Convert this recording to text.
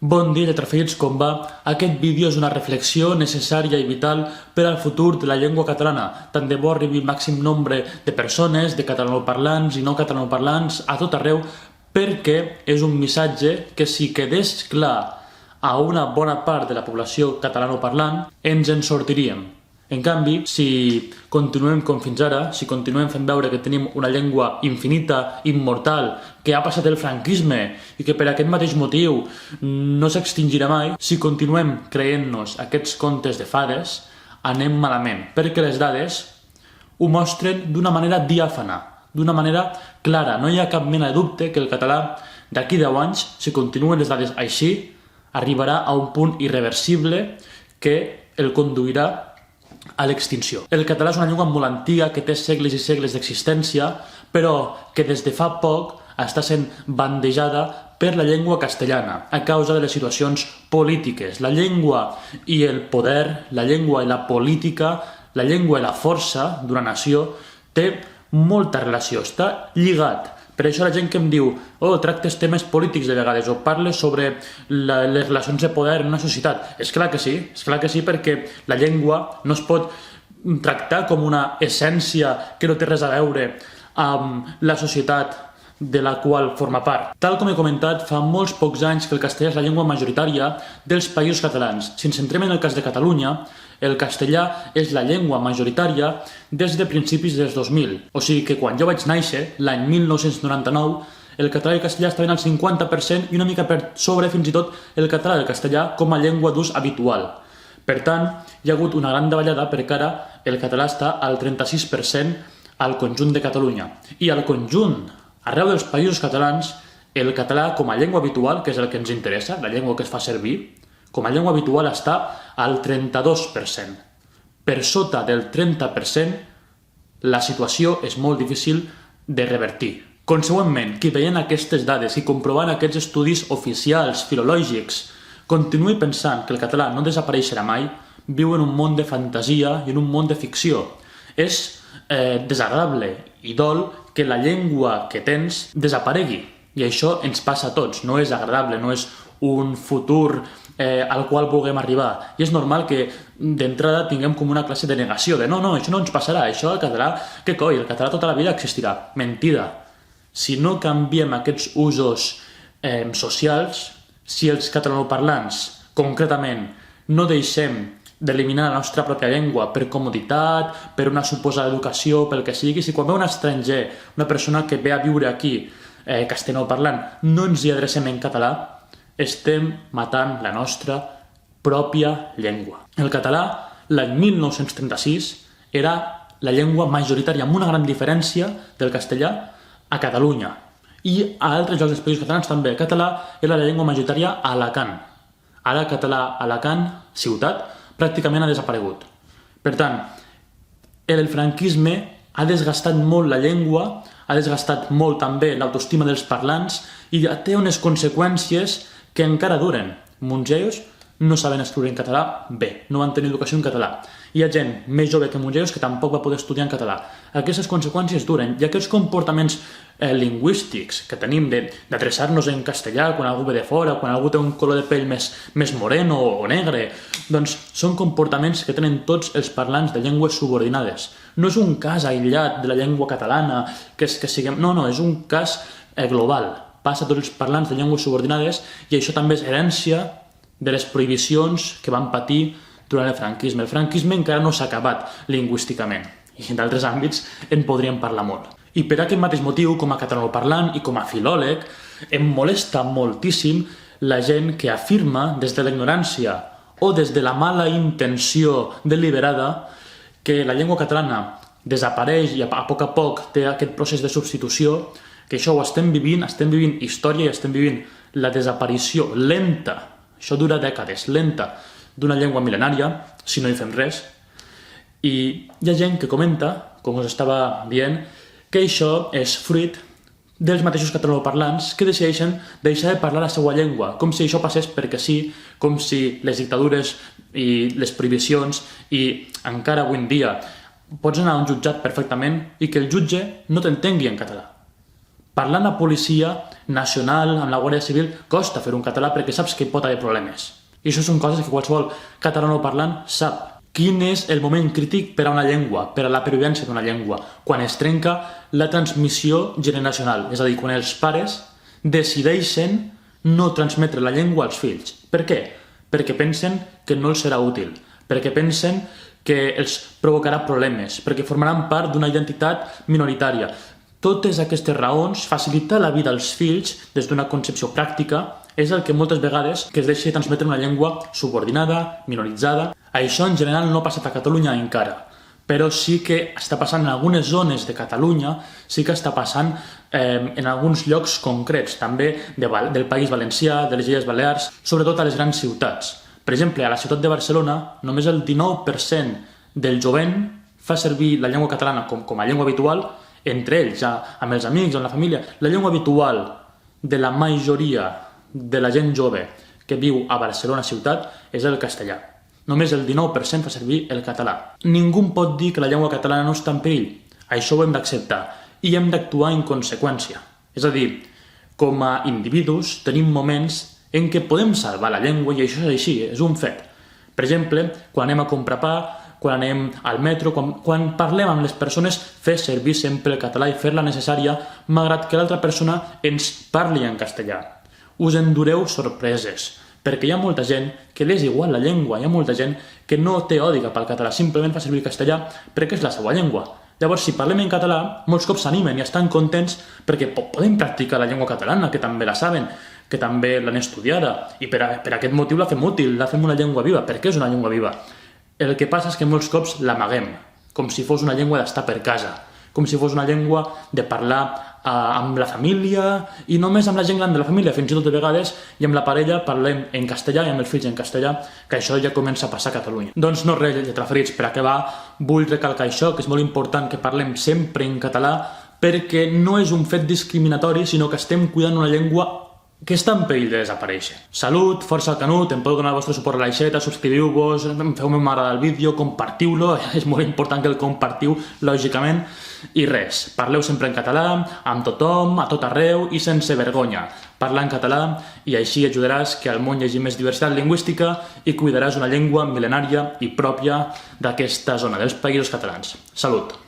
Bon dia, lletraferits, com va? Aquest vídeo és una reflexió necessària i vital per al futur de la llengua catalana. Tant de bo arribi el màxim nombre de persones, de catalanoparlants i no catalanoparlants, a tot arreu, perquè és un missatge que si quedés clar a una bona part de la població catalanoparlant, ens en sortiríem. En canvi, si continuem com fins ara, si continuem fent veure que tenim una llengua infinita, immortal, que ha passat el franquisme i que per aquest mateix motiu no s'extingirà mai, si continuem creient-nos aquests contes de fades, anem malament, perquè les dades ho mostren d'una manera diàfana, d'una manera clara. No hi ha cap mena de dubte que el català d'aquí 10 anys, si continuen les dades així, arribarà a un punt irreversible que el conduirà a l'extinció. El català és una llengua molt antiga que té segles i segles d'existència, però que des de fa poc està sent bandejada per la llengua castellana a causa de les situacions polítiques. La llengua i el poder, la llengua i la política, la llengua i la força d'una nació té molta relació, està lligat. Per això la gent que em diu tractes temes polítics de vegades o parles sobre les relacions de poder en una societat. És clar que sí, perquè la llengua no es pot tractar com una essència que no té res a veure amb la societat de la qual forma part. Tal com he comentat, fa molts pocs anys que el castellà és la llengua majoritària dels països catalans. Si ens centrem en el cas de Catalunya, el castellà és la llengua majoritària des de principis dels 2000. O sigui que quan jo vaig néixer, l'any 1999, el català i el castellà estaven al 50% i una mica per sobre fins i tot el català i el castellà com a llengua d'ús habitual. Per tant, hi ha hagut una gran davallada perquè ara el català està al 36% al conjunt de Catalunya. I al conjunt, arreu dels països catalans, el català com a llengua habitual, que és el que ens interessa, la llengua que es fa servir, com a llengua habitual està al 32%. Per sota del 30%, la situació és molt difícil de revertir. Consegüentment, qui veient aquestes dades i comprovant aquests estudis oficials, filològics, continuï pensant que el català no desapareixerà mai, viu en un món de fantasia i en un món de ficció. És desagradable i dol que la llengua que tens desaparegui. I això ens passa a tots, no és agradable, no és un futur al qual vulguem arribar. I és normal que d'entrada tinguem com una classe de negació, de no, això no ens passarà, això el català, què coi, el català tota la vida existirà. Mentida. Si no canviem aquests usos socials, si els catalanoparlants, concretament, no deixem d'eliminar la nostra pròpia llengua per comoditat, per una suposada educació, pel que sigui, si quan ve un estranger, una persona que ve a viure aquí, castellanoparlant, no ens hi adrecem en català, estem matant la nostra pròpia llengua. El català, l'any 1936, era la llengua majoritària, amb una gran diferència del castellà a Catalunya. I a altres llocs dels països catalans també. El català era la llengua majoritària a Alacant. Ara el català a Alacant, ciutat, pràcticament ha desaparegut. Per tant, el franquisme ha desgastat molt la llengua, ha desgastat molt també l'autoestima dels parlants i té unes conseqüències que encara duren. Mongeos no saben escriure en català bé, no van tenir educació en català. Hi ha gent més jove que mongeos que tampoc va poder estudiar en català. Aquestes conseqüències duren i aquests comportaments lingüístics que tenim d'adreçar-nos en castellà quan algú ve de fora, quan algú té un color de pell més moreno o negre, doncs són comportaments que tenen tots els parlants de llengües subordinades. No és un cas aïllat de la llengua catalana, que siguem... No, és un cas global. Passa a tots els parlants de llengües subordinades i això també és herència de les prohibicions que van patir durant el franquisme. El franquisme encara no s'ha acabat lingüísticament i en d'altres àmbits en podríem parlar molt. I per aquest mateix motiu, com a catalanoparlant i com a filòleg, em molesta moltíssim la gent que afirma des de la ignorància o des de la mala intenció deliberada que la llengua catalana desapareix i a poc té aquest procés de substitució, que això ho estem vivint història i estem vivint la desaparició lenta, això dura dècades, lenta, d'una llengua mil·lenària, si no hi fem res. I hi ha gent que comenta, com us estava dient, que això és fruit dels mateixos catalanoparlants que decideixen deixar de parlar la seva llengua, com si això passés perquè sí, com si les dictadures i les prohibicions i encara avui en dia pots anar a un jutjat perfectament i que el jutge no t'entengui en català. Parlant a policia nacional, amb la Guàrdia Civil, costa fer un català perquè saps que hi pot haver problemes. I això són coses que qualsevol catalanoparlant sap. Quin és el moment crític per a una llengua, per a la pervivència d'una llengua? Quan es trenca la transmissió generacional, és a dir, quan els pares decideixen no transmetre la llengua als fills. Per què? Perquè pensen que no els serà útil, perquè pensen que els provocarà problemes, perquè formaran part d'una identitat minoritària. Totes aquestes raons, facilitar la vida als fills des d'una concepció pràctica, és el que moltes vegades que es deixa transmetre una llengua subordinada, minoritzada. Això en general no ha passat a Catalunya encara, però sí que està passant en algunes zones de Catalunya, sí que està passant en alguns llocs concrets, també del País Valencià, de les Illes Balears, sobretot a les grans ciutats. Per exemple, a la ciutat de Barcelona, només el 19% del jovent fa servir la llengua catalana com a llengua habitual, entre ells, amb els amics, amb la família. La llengua habitual de la majoria de la gent jove que viu a Barcelona ciutat és el castellà. Només el 19% fa servir el català. Ningú pot dir que la llengua catalana no està en perill. Això ho hem d'acceptar i hem d'actuar en conseqüència. És a dir, com a individus tenim moments en què podem salvar la llengua i això és així, és un fet. Per exemple, quan anem a comprar pa, quan anem al metro, quan parlem amb les persones, fer servir sempre el català i fer-la necessària, malgrat que l'altra persona ens parli en castellà. Us endureu sorpreses, perquè hi ha molta gent que li és igual la llengua, hi ha molta gent que no té odi cap al català, simplement fa servir el castellà perquè és la seva llengua. Llavors, si parlem en català, molts cops s'animen i estan contents perquè podem practicar la llengua catalana, que també la saben, que també l'han estudiada, i per aquest motiu la fem útil, la fem una llengua viva, perquè és una llengua viva. El que passa és que molts cops l'amaguem, com si fos una llengua d'estar per casa, com si fos una llengua de parlar amb la família, i només amb la gent gran de la família, fins i tot de vegades, i amb la parella parlem en castellà i amb els fills en castellà, que això ja comença a passar a Catalunya. Doncs no res, lletraferits, per acabar, vull recalcar això, que és molt important que parlem sempre en català, perquè no és un fet discriminatori, sinó que estem cuidant una llengua que està en perill de desaparèixer. Salut, força al Canut, em podeu donar el vostre suport a l'aixeta, subscriviu-vos, feu-me m'agrada el vídeo, compartiu-lo, és molt important que el compartiu, lògicament, i res, parleu sempre en català, amb tothom, a tot arreu i sense vergonya. Parla en català i així ajudaràs que al món hi hagi més diversitat lingüística i cuidaràs una llengua mil·lenària i pròpia d'aquesta zona, dels Països Catalans. Salut!